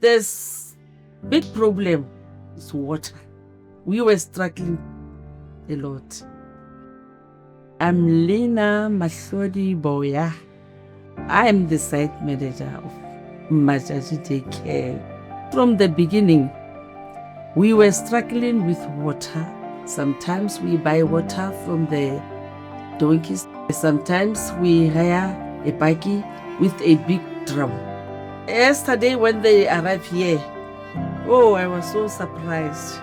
This big problem is water. We were struggling a lot. I'm Lena Mahlodi Boya. I am the site manager of Majaji Daycare. From the beginning, we were struggling with water. Sometimes we buy water from the donkeys. Sometimes we hire a buggy with a big drum. Yesterday when they arrived here, I was so surprised.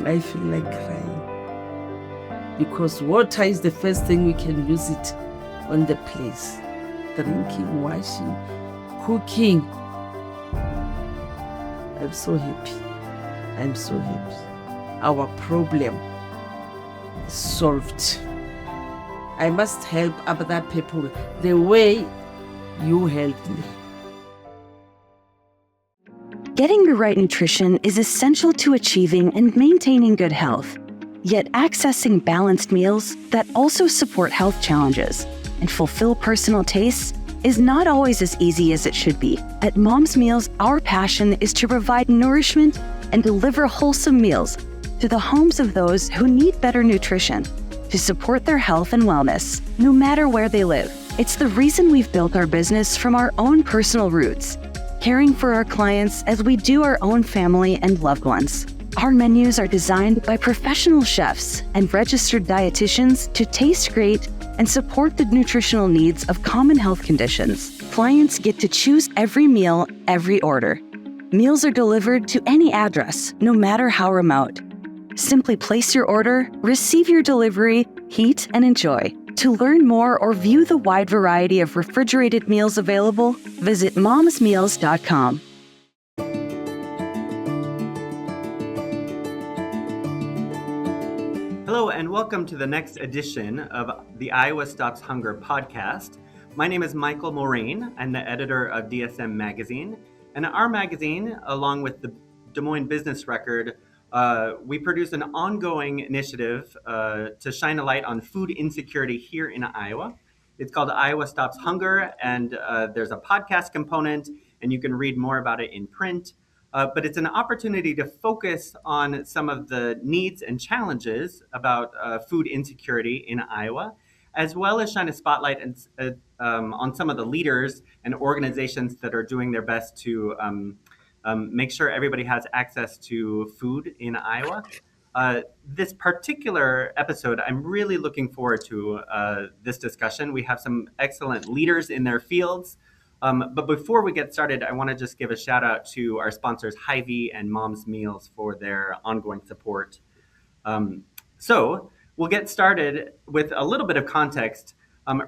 I feel like crying. Because water is the first thing we can use it on the place. Drinking, washing, cooking. I'm so happy. I'm so happy. Our problem is solved. I must help other people the way you helped me. Getting the right nutrition is essential to achieving and maintaining good health. Yet accessing balanced meals that also support health challenges and fulfill personal tastes is not always as easy as it should be. At Mom's Meals, our passion is to provide nourishment and deliver wholesome meals to the homes of those who need better nutrition to support their health and wellness, no matter where they live. It's the reason we've built our business from our own personal roots, caring for our clients as we do our own family and loved ones. Our menus are designed by professional chefs and registered dietitians to taste great and support the nutritional needs of common health conditions. Clients get to choose every meal, every order. Meals are delivered to any address, no matter how remote. Simply place your order, receive your delivery, heat, and enjoy. To learn more or view the wide variety of refrigerated meals available, visit momsmeals.com. Hello and welcome to the next edition of the Iowa Stops Hunger podcast. My name is Michael Morain. I'm the editor of DSM Magazine. And our magazine, along with the Des Moines Business Record, we produce an ongoing initiative to shine a light on food insecurity here in Iowa. It's called Iowa Stops Hunger, and there's a podcast component, and you can read more about it in print. But it's an opportunity to focus on some of the needs and challenges about food insecurity in Iowa, as well as shine a spotlight on some of the leaders and organizations that are doing their best to make sure everybody has access to food in Iowa. This particular episode, I'm really looking forward to this discussion. We have some excellent leaders in their fields. But before we get started, I want to just give a shout out to our sponsors, Hy-Vee and Mom's Meals, for their ongoing support. So we'll get started with a little bit of context.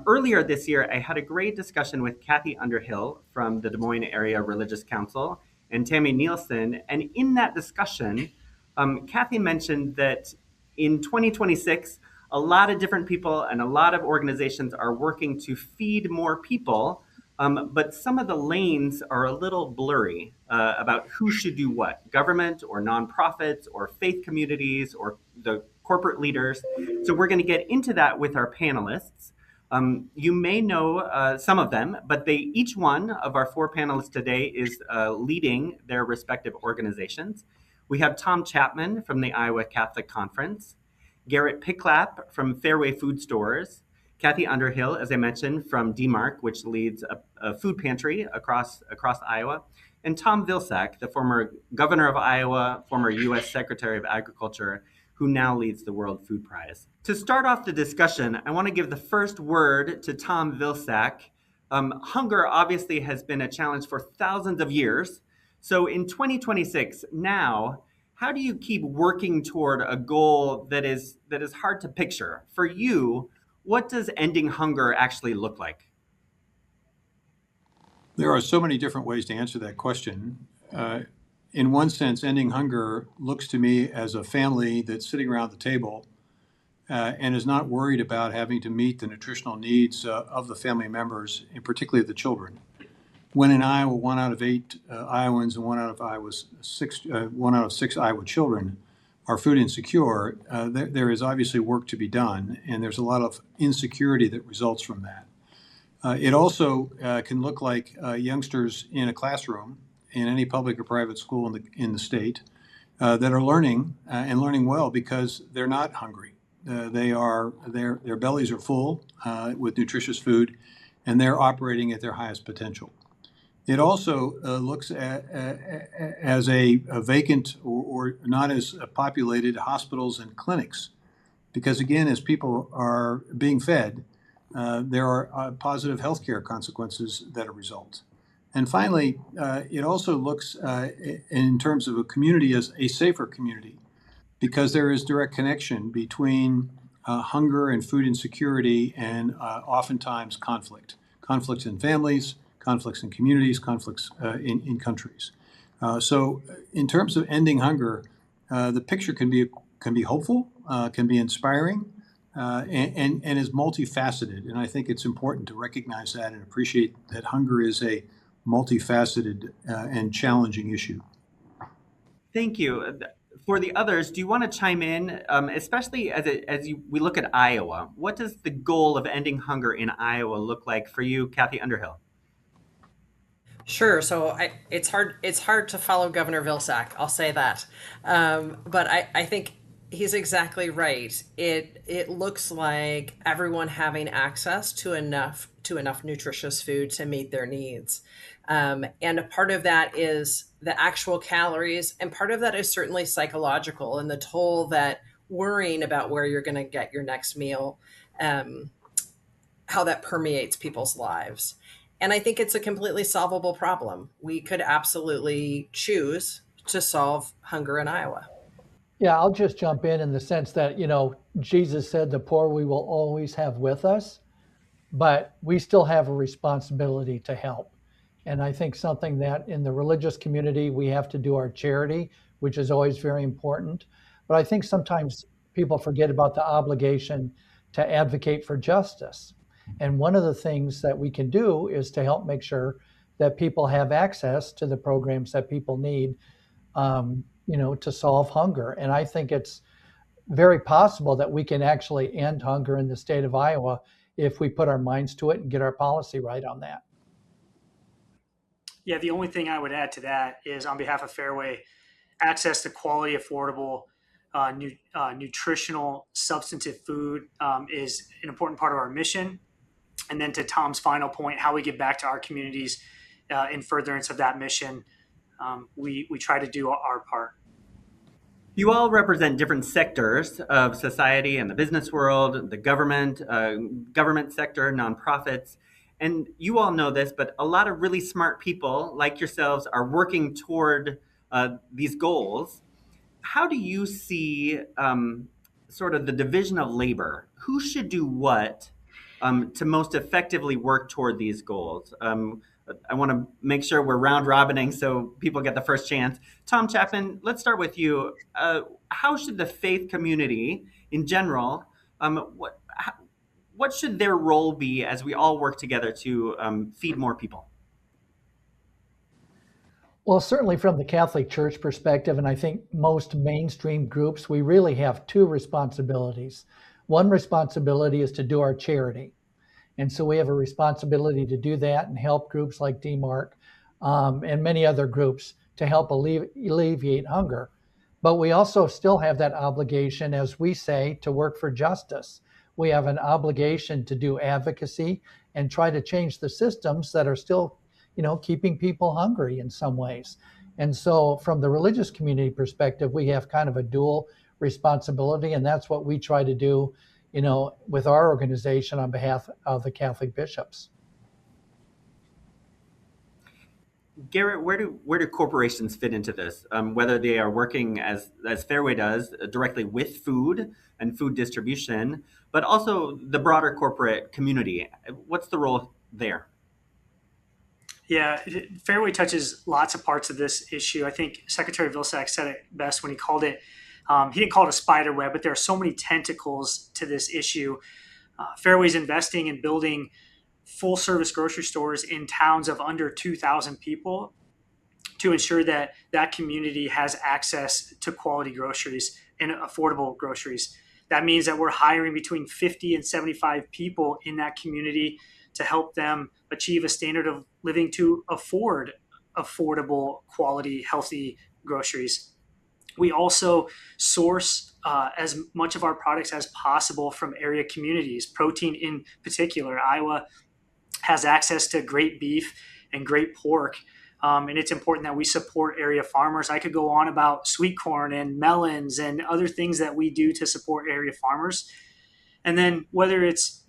Earlier this year, I had a great discussion with Kathy Underhill from the Des Moines Area Religious Council and Tami Nielsen. And in that discussion, Kathy mentioned that in 2026, a lot of different people and a lot of organizations are working to feed more people. But some of the lanes are a little blurry about who should do what, government or nonprofits or faith communities or the corporate leaders. So we're going to get into that with our panelists. You may know some of them, but each one of our four panelists today is leading their respective organizations. We have Tom Chapman from the Iowa Catholic Conference, Garrett Picklap from Fairway Food Stores, Kathy Underhill, as I mentioned, from DMARC, which leads a food pantry across Iowa, and Tom Vilsack, the former governor of Iowa, former U.S. Secretary of Agriculture, who now leads the World Food Prize. To start off the discussion, I want to give the first word to Tom Vilsack. Hunger obviously has been a challenge for thousands of years. So in 2026, now, how do you keep working toward a goal that is hard to picture? For you, what does ending hunger actually look like? There are so many different ways to answer that question. In one sense, ending hunger looks to me as a family that's sitting around the table and is not worried about having to meet the nutritional needs of the family members, and particularly the children. When in Iowa, 1 out of 8 Iowans and 1 out of 6 Iowa children are food insecure, there is obviously work to be done, and there's a lot of insecurity that results from that. It also can look like youngsters in a classroom in any public or private school in the state that are learning and learning well because they're not hungry. Their bellies are full with nutritious food, and they're operating at their highest potential. It also looks as a vacant or not as populated hospitals and clinics, because again, as people are being fed, there are positive healthcare consequences that result. And finally, it also looks in terms of a community as a safer community, because there is direct connection between hunger and food insecurity and oftentimes conflicts in families, conflicts in communities, conflicts in countries. So in terms of ending hunger, the picture can be hopeful, can be inspiring, and is multifaceted. And I think it's important to recognize that and appreciate that hunger is a multifaceted and challenging issue. Thank you. For the others, do you want to chime in, especially we look at Iowa? What does the goal of ending hunger in Iowa look like for you, Kathy Underhill? Sure. So it's hard to follow Governor Vilsack. I'll say that. But I think he's exactly right. It looks like everyone having access to enough nutritious food to meet their needs. And a part of that is the actual calories, and part of that is certainly psychological and the toll that worrying about where you're going to get your next meal, how that permeates people's lives. And I think it's a completely solvable problem. We could absolutely choose to solve hunger in Iowa. Yeah, I'll just jump in the sense that, Jesus said the poor we will always have with us, but we still have a responsibility to help. And I think something that in the religious community, we have to do our charity, which is always very important. But I think sometimes people forget about the obligation to advocate for justice. And one of the things that we can do is to help make sure that people have access to the programs that people need, to solve hunger. And I think it's very possible that we can actually end hunger in the state of Iowa if we put our minds to it and get our policy right on that. Yeah, the only thing I would add to that is on behalf of Fairway, access to quality, affordable, nutritional, substantive food is an important part of our mission. And then to Tom's final point, how we give back to our communities in furtherance of that mission, we try to do our part. You all represent different sectors of society and the business world, the government sector, nonprofits. And you all know this, but a lot of really smart people like yourselves are working toward these goals. How do you see sort of the division of labor? Who should do what to most effectively work toward these goals? I want to make sure we're round robining so people get the first chance. Tom Chapman, let's start with you. How should the faith community in general, what should their role be as we all work together to feed more people? Well, certainly from the Catholic Church perspective, and I think most mainstream groups, we really have two responsibilities. One responsibility is to do our charity. And so we have a responsibility to do that and help groups like DMARC and many other groups to help alleviate hunger. But we also still have that obligation, as we say, to work for justice. We have an obligation to do advocacy and try to change the systems that are still, keeping people hungry in some ways. And so from the religious community perspective, we have kind of a dual responsibility, and that's what we try to do, with our organization on behalf of the Catholic bishops. Garrett, where do corporations fit into this? Whether they are working as Fairway does directly with food and food distribution, but also the broader corporate community. What's the role there? Yeah, Fairway touches lots of parts of this issue. I think Secretary Vilsack said it best when he called it, he didn't call it a spider web, but there are so many tentacles to this issue. Fairway's investing in building full service grocery stores in towns of under 2,000 people to ensure that that community has access to quality groceries and affordable groceries. That means that we're hiring between 50 and 75 people in that community to help them achieve a standard of living to afford affordable, quality, healthy groceries. We also source as much of our products as possible from area communities, protein in particular. Iowa has access to great beef and great pork. And it's important that we support area farmers. I could go on about sweet corn and melons and other things that we do to support area farmers. And then whether it's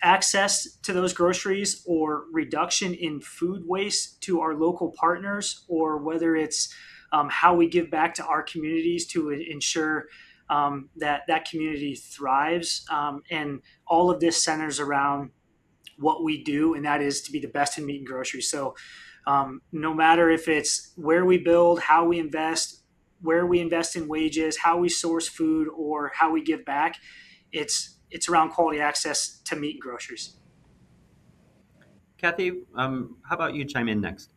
access to those groceries or reduction in food waste to our local partners, or whether it's how we give back to our communities to ensure that community thrives. And all of this centers around what we do, and that is to be the best in meat and groceries. So no matter if it's where we build, how we invest, where we invest in wages, how we source food, or how we give back, it's around quality access to meat and groceries. Kathy, how about you chime in next?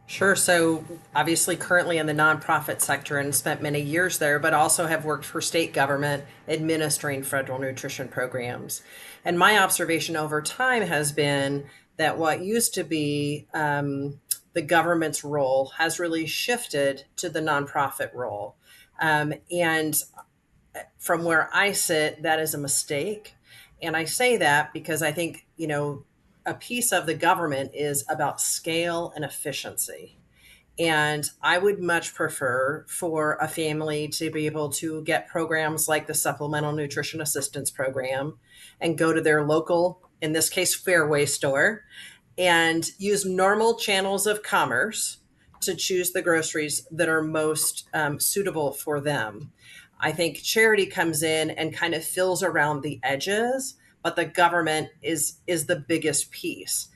Sure. So obviously currently in the nonprofit sector and spent many years there, but also have worked for state government administering federal nutrition programs. And my observation over time has been that what used to be the government's role has really shifted to the nonprofit role. And from where I sit, that is a mistake. And I say that because I think, a piece of the government is about scale and efficiency. And I would much prefer for a family to be able to get programs like the Supplemental Nutrition Assistance Program and go to their local, in this case, Fairway store, and use normal channels of commerce to choose the groceries that are most suitable for them. I think charity comes in and kind of fills around the edges, but the government is the biggest piece.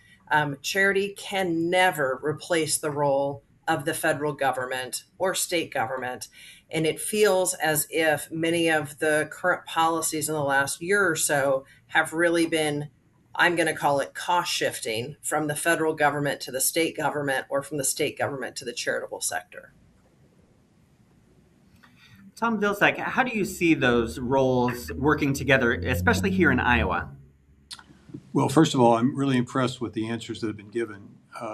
Charity can never replace the role of the federal government or state government. And it feels as if many of the current policies in the last year or so have really been, I'm going to call it cost shifting from the federal government to the state government, or from the state government to the charitable sector. Tom Vilsack, how do you see those roles working together, especially here in Iowa? Well, first of all, I'm really impressed with the answers that have been given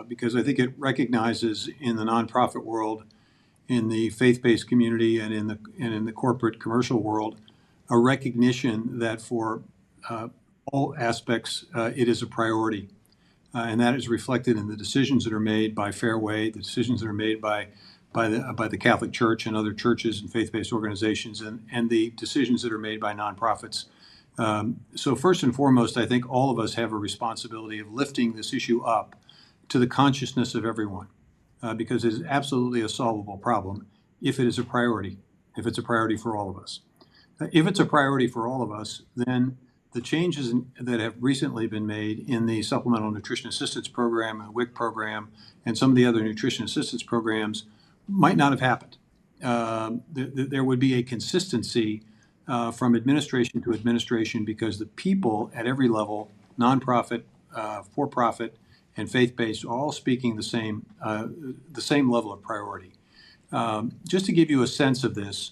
because I think it recognizes in the nonprofit world, in the faith-based community, and in the corporate commercial world, a recognition that for all aspects it is a priority, and that is reflected in the decisions that are made by Fairway, the decisions that are made by the Catholic Church and other churches and faith-based organizations, and the decisions that are made by nonprofits. So first and foremost, I think all of us have a responsibility of lifting this issue up to the consciousness of everyone, because it is absolutely a solvable problem if it is a priority, if it's a priority for all of us. If it's a priority for all of us, then the changes that have recently been made in the Supplemental Nutrition Assistance Program, the WIC program, and some of the other nutrition assistance programs might not have happened. There would be a consistency from administration to administration because the people at every level, nonprofit, for-profit, and faith-based, are all speaking the same level of priority. Just to give you a sense of this,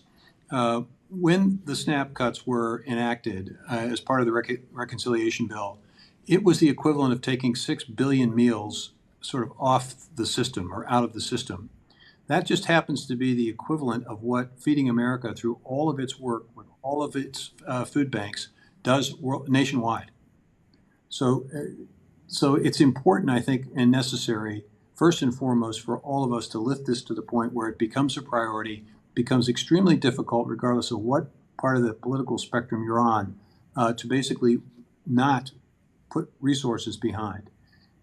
when the SNAP cuts were enacted as part of the reconciliation bill, it was the equivalent of taking 6 billion meals sort of off the system or out of the system. That just happens to be the equivalent of what Feeding America, through all of its work with all of its food banks, does nationwide. So it's important, I think, and necessary, first and foremost, for all of us to lift this to the point where it becomes a priority, becomes extremely difficult, regardless of what part of the political spectrum you're on, to basically not put resources behind.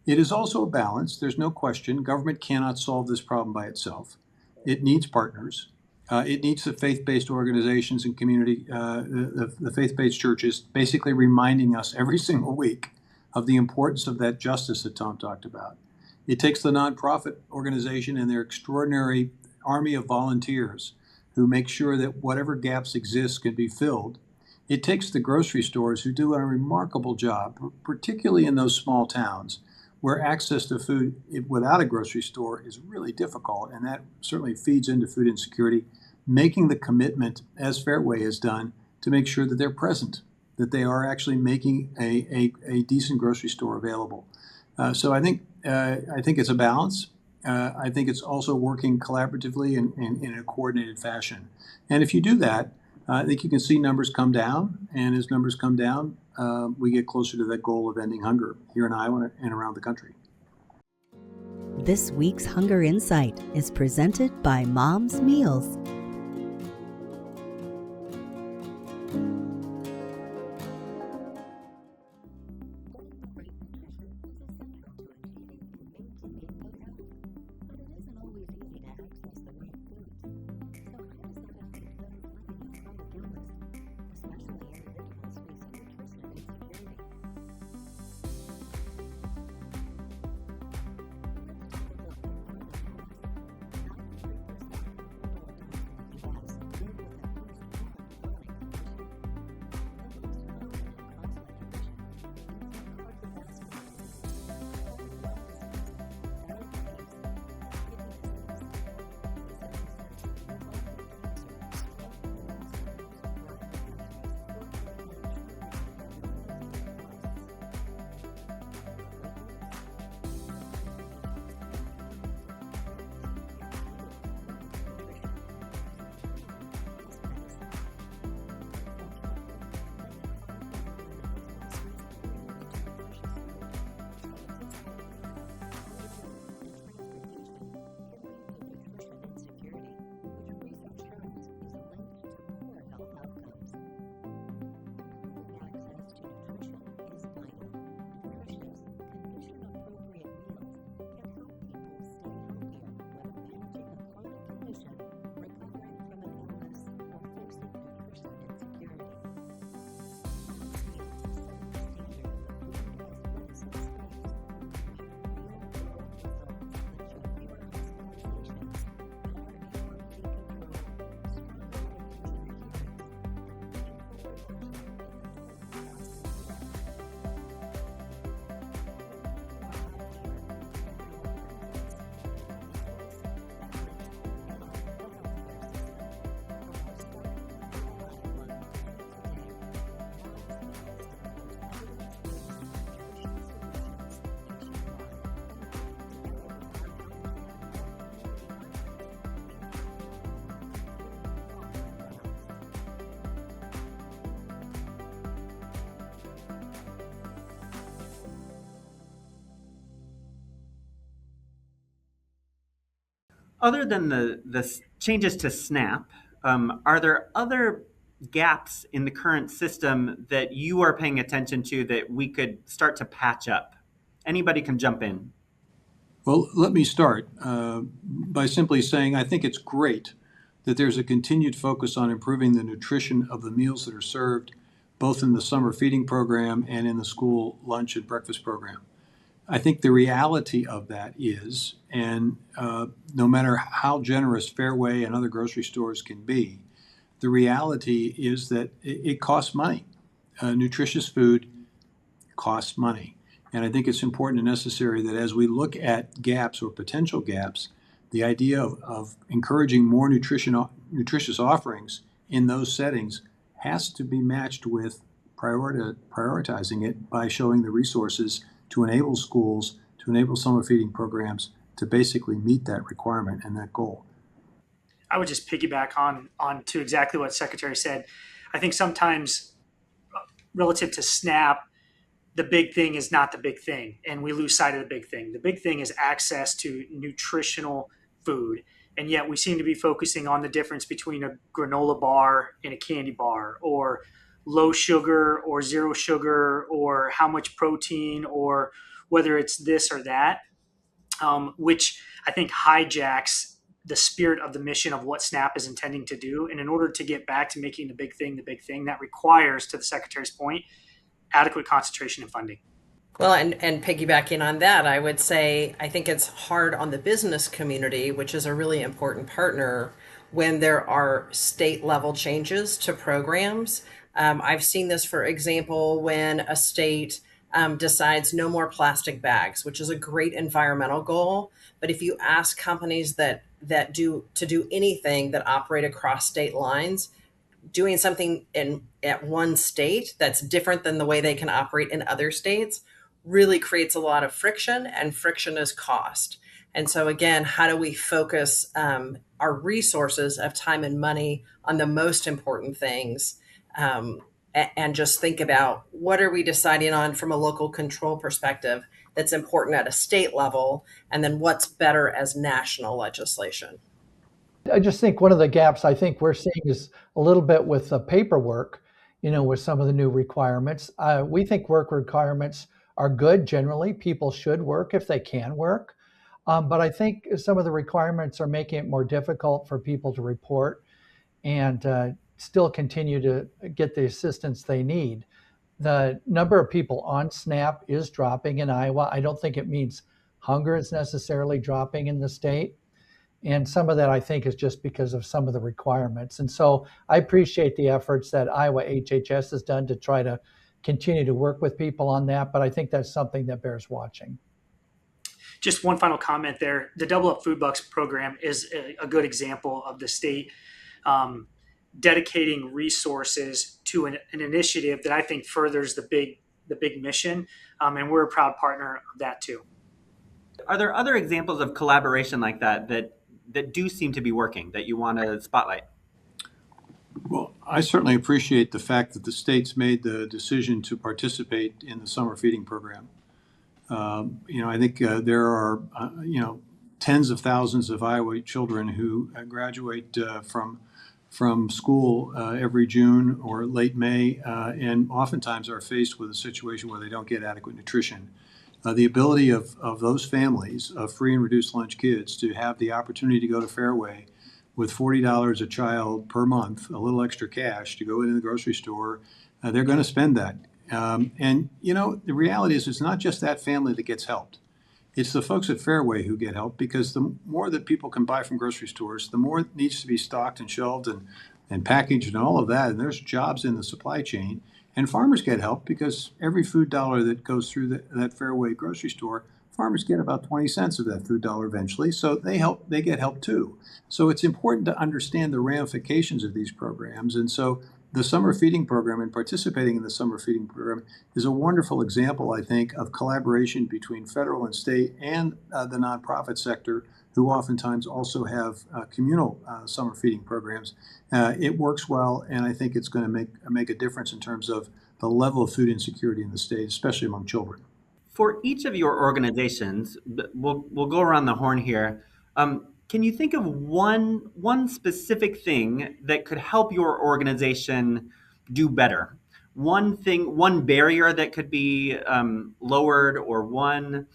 It is also a balance. There's no question. Government cannot solve this problem by itself. It needs partners. It needs the faith-based organizations and community, the faith-based churches, basically reminding us every single week of the importance of that justice that Tom talked about. It takes the nonprofit organization and their extraordinary army of volunteers who make sure that whatever gaps exist can be filled. It takes the grocery stores who do a remarkable job, particularly in those small towns, where access to food without a grocery store is really difficult, and that certainly feeds into food insecurity, making the commitment, as Fairway has done, to make sure that they're present, that they are actually making a decent grocery store available. So I think it's a balance, I think it's also working collaboratively and in a coordinated fashion. And if you do that, I think you can see numbers come down. And as numbers come down, we get closer to that goal of ending hunger here in Iowa and around the country. This week's Hunger Insight is presented by Mom's Meals. Other than the changes to SNAP, are there other gaps in the current system that you are paying attention to that we could start to patch up? Anybody can jump in. Well, let me start by simply saying I think it's great that there's a continued focus on improving the nutrition of the meals that are served, both in the summer feeding program and in the school lunch and breakfast program. I think the reality of that is, and no matter how generous Fairway and other grocery stores can be, the reality is that it costs money. Nutritious food costs money. And I think it's important and necessary that as we look at gaps or potential gaps, the idea of encouraging more nutritious offerings in those settings has to be matched with prioritizing it by showing the resources to enable schools, to enable summer feeding programs to basically meet that requirement and that goal. I would just piggyback on to exactly what Secretary said. I think sometimes relative to SNAP, the big thing is not the big thing, and we lose sight of the big thing. The big thing is access to nutritional food, and yet we seem to be focusing on the difference between a granola bar and a candy bar, or low sugar or zero sugar, or how much protein, or whether it's this or that, which I think hijacks the spirit of the mission of what SNAP is intending to do. And in order to get back to making the big thing, that requires, to the Secretary's point, adequate concentration and funding. Well, and piggybacking on that, I would say I think it's hard on the business community, which is a really important partner, when there are state level changes to programs. I've seen this, for example, when a state decides no more plastic bags, which is a great environmental goal. But if you ask companies that do anything that operate across state lines, doing something at one state that's different than the way they can operate in other states really creates a lot of friction, and friction is cost. And so again, how do we focus our resources of time and money on the most important things, and just think about what are we deciding on from a local control perspective that's important at a state level, and then what's better as national legislation. I just think one of the gaps I think we're seeing is a little bit with the paperwork, with some of the new requirements. We think work requirements are good generally. People should work if they can work. But I think some of the requirements are making it more difficult for people to report and still continue to get the assistance they need. The number of people on SNAP is dropping in Iowa. I don't think it means hunger is necessarily dropping in the state. And some of that, I think, is just because of some of the requirements. And so I appreciate the efforts that Iowa HHS has done to try to continue to work with people on that. But I think that's something that bears watching. Just one final comment there. The Double Up Food Bucks program is a good example of the state dedicating resources to an initiative that I think furthers the big mission. And we're a proud partner of that too. Are there other examples of collaboration like that do seem to be working that you want to spotlight? Well, I certainly appreciate the fact that the state's made the decision to participate in the summer feeding program. I think there are, tens of thousands of Iowa children who graduate from school every June or late May, and oftentimes are faced with a situation where they don't get adequate nutrition. The ability of those families of free and reduced lunch kids to have the opportunity to go to Fairway with $40 a child per month, a little extra cash to go into the grocery store, they're going to spend that. The reality is it's not just that family that gets helped. It's the folks at Fairway who get help, because the more that people can buy from grocery stores, the more it needs to be stocked and shelved and packaged and all of that. And there's jobs in the supply chain. And farmers get help because every food dollar that goes through that Fairway grocery store, farmers get about 20 cents of that food dollar eventually. So they get help too. So it's important to understand the ramifications of these programs. And so the summer feeding program and participating in the summer feeding program is a wonderful example, I think, of collaboration between federal and state and the nonprofit sector, who oftentimes also have communal summer feeding programs. It works well, and I think it's going to make a difference in terms of the level of food insecurity in the state, especially among children. For each of your organizations, we'll go around the horn here. Can you think of one specific thing that could help your organization do better? One barrier that could be lowered, or one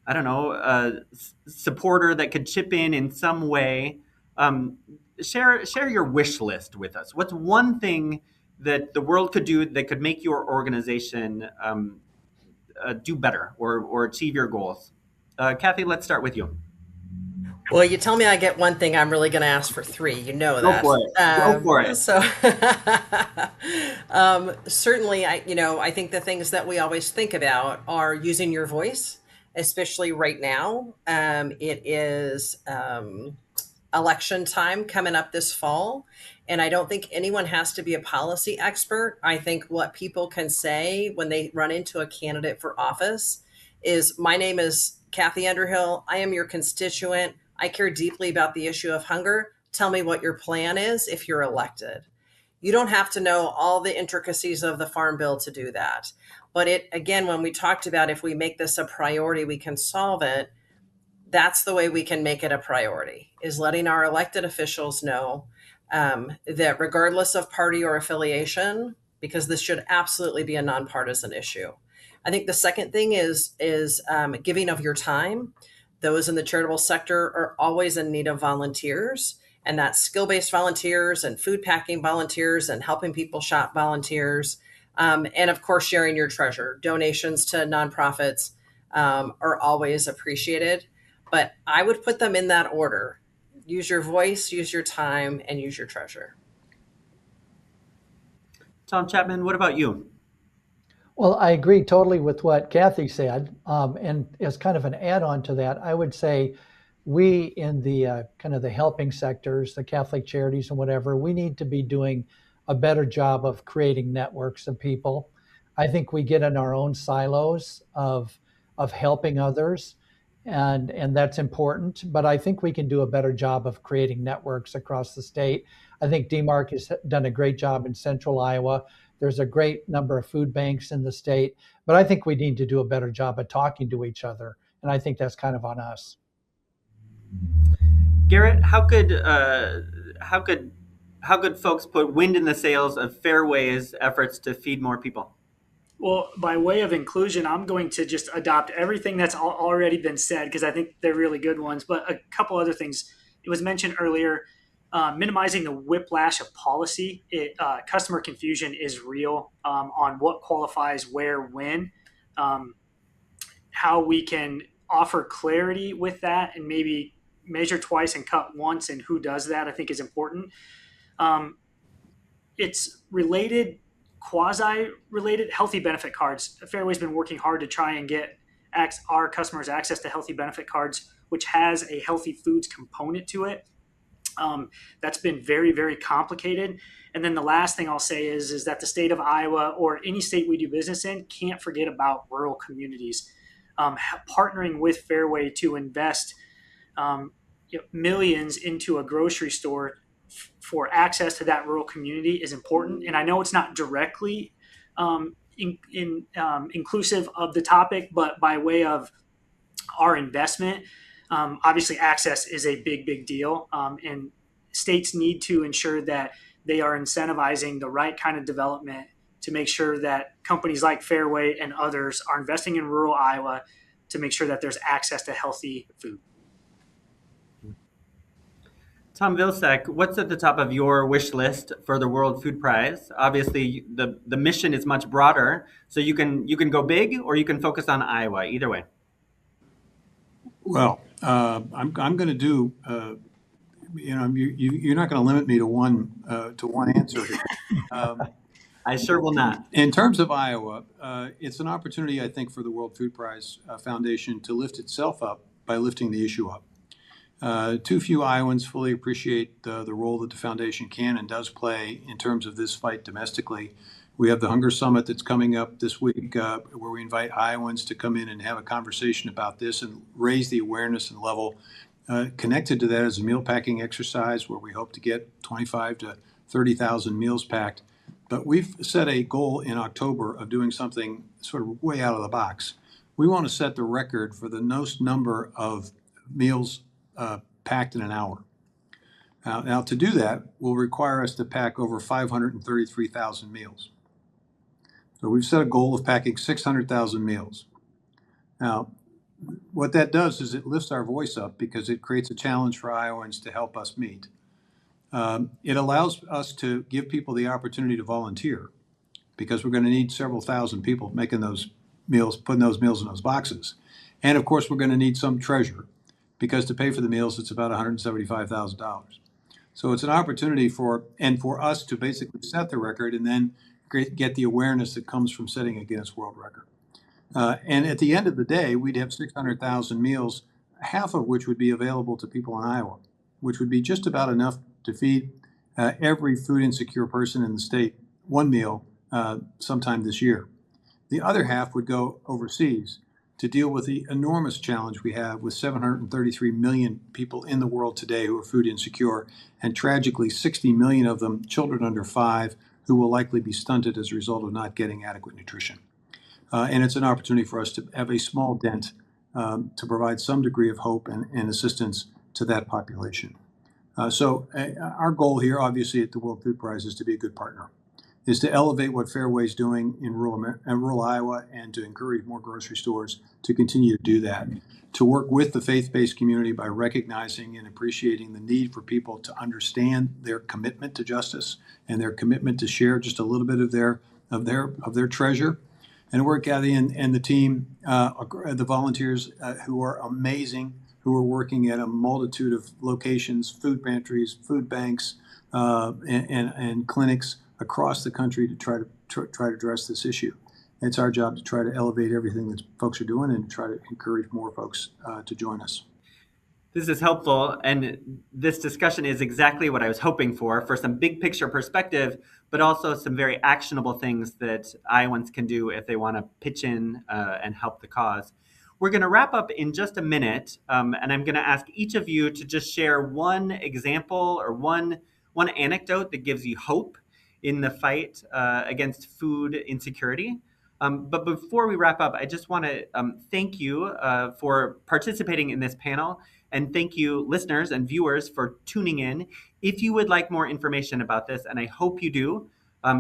I don't know, supporter that could chip in some way. Share your wish list with us. What's one thing that the world could do that could make your organization do better or achieve your goals? Kathy, let's start with you. Well, you tell me I get one thing, I'm really going to ask for three. You know that. Go for it. So, certainly, I think the things that we always think about are using your voice, especially right now. It is election time coming up this fall, and I don't think anyone has to be a policy expert. I think what people can say when they run into a candidate for office is, my name is Kathy Underhill. I am your constituent. I care deeply about the issue of hunger. Tell me what your plan is if you're elected. You don't have to know all the intricacies of the Farm Bill to do that. But again, when we talked about if we make this a priority, we can solve it. That's the way we can make it a priority, is letting our elected officials know that regardless of party or affiliation, because this should absolutely be a nonpartisan issue. I think the second thing is giving of your time. Those in the charitable sector are always in need of volunteers, and that's skill-based volunteers and food packing volunteers and helping people shop volunteers. And of course, sharing your treasure. Donations to nonprofits are always appreciated, but I would put them in that order. Use your voice, use your time, and use your treasure. Tom Chapman, what about you? Well, I agree totally with what Kathy said. And as kind of an add-on to that, I would say we in the kind of the helping sectors, the Catholic charities and whatever, we need to be doing a better job of creating networks of people. I think we get in our own silos of helping others. and that's important. But I think we can do a better job of creating networks across the state. I think DMARC has done a great job in central Iowa. There's a great number of food banks in the state, but I think we need to do a better job of talking to each other, and I think that's kind of on us. Garrett, how could folks put wind in the sails of Fairway's efforts to feed more people? Well, by way of inclusion, I'm going to just adopt everything that's already been said because I think they're really good ones. But a couple other things. It was mentioned earlier, minimizing the whiplash of policy. Customer confusion is real on what qualifies where, when, how we can offer clarity with that and maybe measure twice and cut once, and who does that I think is important. It's related, quasi-related, healthy benefit cards. Fairway's been working hard to try and get our customers access to healthy benefit cards, which has a healthy foods component to it. That's been very, very complicated. And then the last thing I'll say is that the state of Iowa, or any state we do business in, can't forget about rural communities. Partnering with Fairway to invest millions into a grocery store for access to that rural community is important. And I know it's not directly inclusive of the topic, but by way of our investment, obviously access is a big, big deal. And states need to ensure that they are incentivizing the right kind of development to make sure that companies like Fairway and others are investing in rural Iowa to make sure that there's access to healthy food. Tom Vilsack, what's at the top of your wish list for the World Food Prize? Obviously, the mission is much broader, so you can go big or you can focus on Iowa. Either way. Well, I'm going to do. You're not going to limit me to one answer. I sure will not. In terms of Iowa, it's an opportunity, I think, for the World Food Prize Foundation to lift itself up by lifting the issue up. Too few Iowans fully appreciate the role that the foundation can and does play in terms of this fight domestically. We have the Hunger Summit that's coming up this week, where we invite Iowans to come in and have a conversation about this and raise the awareness and level. Connected to that is a meal packing exercise where we hope to get 25 to 30,000 meals packed. But we've set a goal in October of doing something sort of way out of the box. We want to set the record for the most number of meals packed in an hour. Now, to do that will require us to pack over 533,000 meals. So we've set a goal of packing 600,000 meals. Now, what that does is it lifts our voice up because it creates a challenge for Iowans to help us meet. It allows us to give people the opportunity to volunteer because we're going to need several thousand people making those meals, putting those meals in those boxes. And of course, we're going to need some treasure because to pay for the meals, it's about $175,000. So it's an opportunity for us to basically set the record and then get the awareness that comes from setting a Guinness World Record. And at the end of the day, we'd have 600,000 meals, half of which would be available to people in Iowa, which would be just about enough to feed every food insecure person in the state one meal sometime this year. The other half would go overseas to deal with the enormous challenge we have with 733 million people in the world today who are food insecure, and tragically 60 million of them children under 5 who will likely be stunted as a result of not getting adequate nutrition. And it's an opportunity for us to have a small dent to provide some degree of hope and assistance to that population. So our goal here, obviously, at the World Food Prize is to be a good partner, is to elevate what Fairway's doing in rural Iowa and to encourage more grocery stores to continue to do that, to work with the faith-based community by recognizing and appreciating the need for people to understand their commitment to justice and their commitment to share just a little bit of their treasure. And work out and the team, the volunteers who are amazing, who are working at a multitude of locations, food pantries, food banks, and clinics across the country to try to address this issue. It's our job to try to elevate everything that folks are doing and try to encourage more folks to join us. This is helpful, and this discussion is exactly what I was hoping for some big picture perspective, but also some very actionable things that Iowans can do if they want to pitch in and help the cause. We're going to wrap up in just a minute, and I'm going to ask each of you to just share one example or one anecdote that gives you hope in the fight against food insecurity. But before we wrap up, I just want to thank you for participating in this panel, and thank you, listeners and viewers, for tuning in. If you would like more information about this, and I hope you do,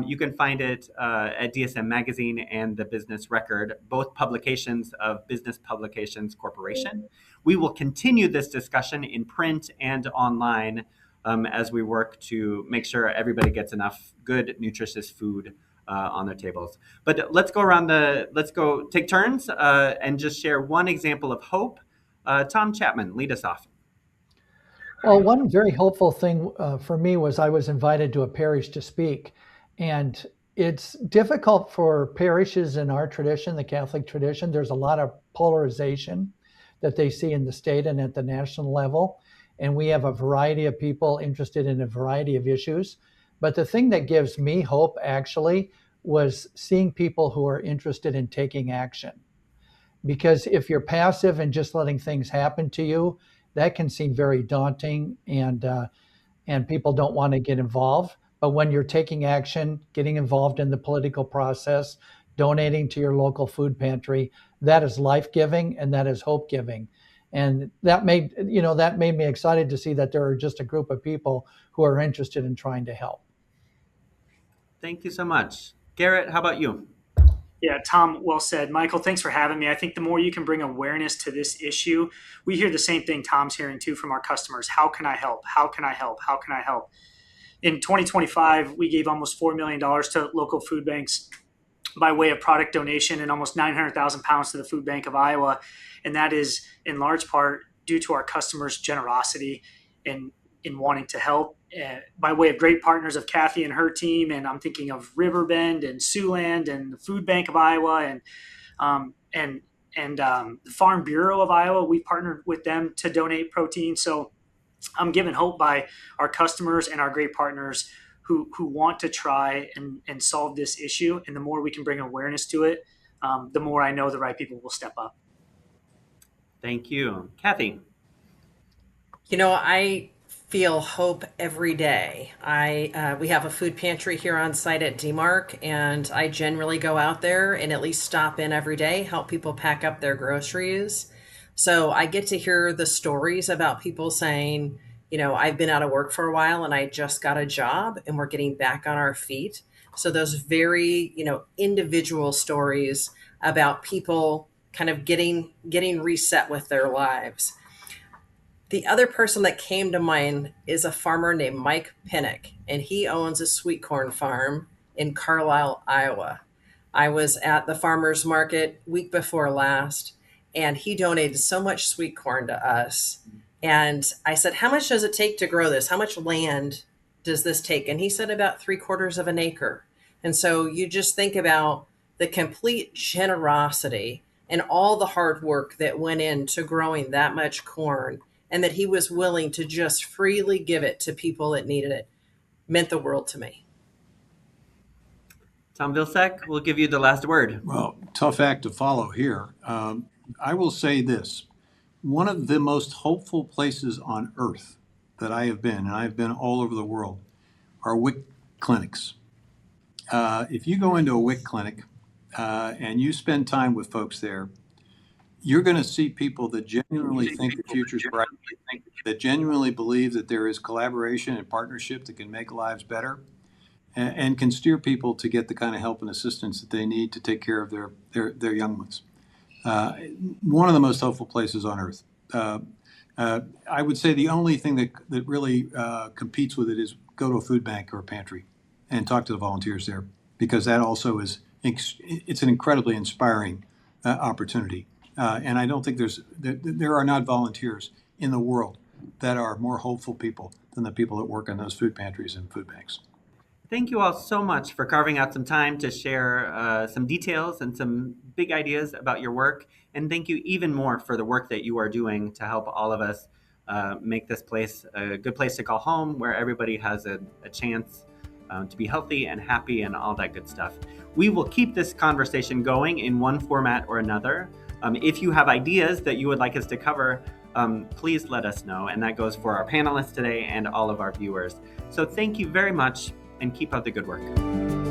you can find it at DSM Magazine and the Business Record, both publications of Business Publications Corporation. We will continue this discussion in print and online as we work to make sure everybody gets enough good, nutritious food on their tables. But let's go take turns and just share one example of hope. Tom Chapman, lead us off. Well, one very hopeful thing for me was I was invited to a parish to speak. And it's difficult for parishes in our tradition, the Catholic tradition. There's a lot of polarization that they see in the state and at the national level. And we have a variety of people interested in a variety of issues. But the thing that gives me hope actually was seeing people who are interested in taking action. Because if you're passive and just letting things happen to you, that can seem very daunting, and people don't want to get involved. But when you're taking action, getting involved in the political process, donating to your local food pantry, that is life-giving and that is hope-giving. And that made me excited to see that there are just a group of people who are interested in trying to help. Thank you so much. Garrett, how about you? Yeah, Tom, well said. Michael, thanks for having me. I think the more you can bring awareness to this issue, we hear the same thing Tom's hearing too from our customers. How can I help? How can I help? How can I help? In 2025, we gave almost $4 million to local food banks by way of product donation and almost 900,000 pounds to the Food Bank of Iowa. And that is in large part due to our customers' generosity in wanting to help by way of great partners of Kathy and her team. And I'm thinking of Riverbend and Siouxland and the Food Bank of Iowa and the Farm Bureau of Iowa. We partnered with them to donate protein. So I'm given hope by our customers and our great partners who want to try and solve this issue. And the more we can bring awareness to it, the more I know the right people will step up. Thank you. Kathy. I feel hope every day. We have a food pantry here on site at DMARC, and I generally go out there and at least stop in every day, help people pack up their groceries. So I get to hear the stories about people saying, I've been out of work for a while and I just got a job and we're getting back on our feet. So those very, individual stories about people kind of getting reset with their lives. The other person that came to mind is a farmer named Mike Pinnock, and he owns a sweet corn farm in Carlisle, Iowa. I was at the farmer's market week before last, and he donated so much sweet corn to us. And I said, how much does it take to grow this? How much land does this take? And he said about 3/4 of an acre. And so you just think about the complete generosity and all the hard work that went into growing that much corn, and that he was willing to just freely give it to people that needed it, meant the world to me. Tom Vilsack, we'll give you the last word. Well, tough act to follow here. I will say this. One of the most hopeful places on earth that I have been, and I've been all over the world, are WIC clinics. If you go into a WIC clinic and you spend time with folks there, you're going to see people that genuinely think the future's bright, that genuinely believe that there is collaboration and partnership that can make lives better, and can steer people to get the kind of help and assistance that they need to take care of their young ones. One of the most hopeful places on earth. I would say the only thing that really competes with it is go to a food bank or a pantry and talk to the volunteers there, because that also it's an incredibly inspiring opportunity. And I don't think there are not volunteers in the world that are more hopeful people than the people that work in those food pantries and food banks. Thank you all so much for carving out some time to share some details and some big ideas about your work. And thank you even more for the work that you are doing to help all of us make this place a good place to call home, where everybody has a chance to be healthy and happy and all that good stuff. We will keep this conversation going in one format or another. If you have ideas that you would like us to cover, please let us know. And that goes for our panelists today and all of our viewers. So thank you very much, and keep up the good work.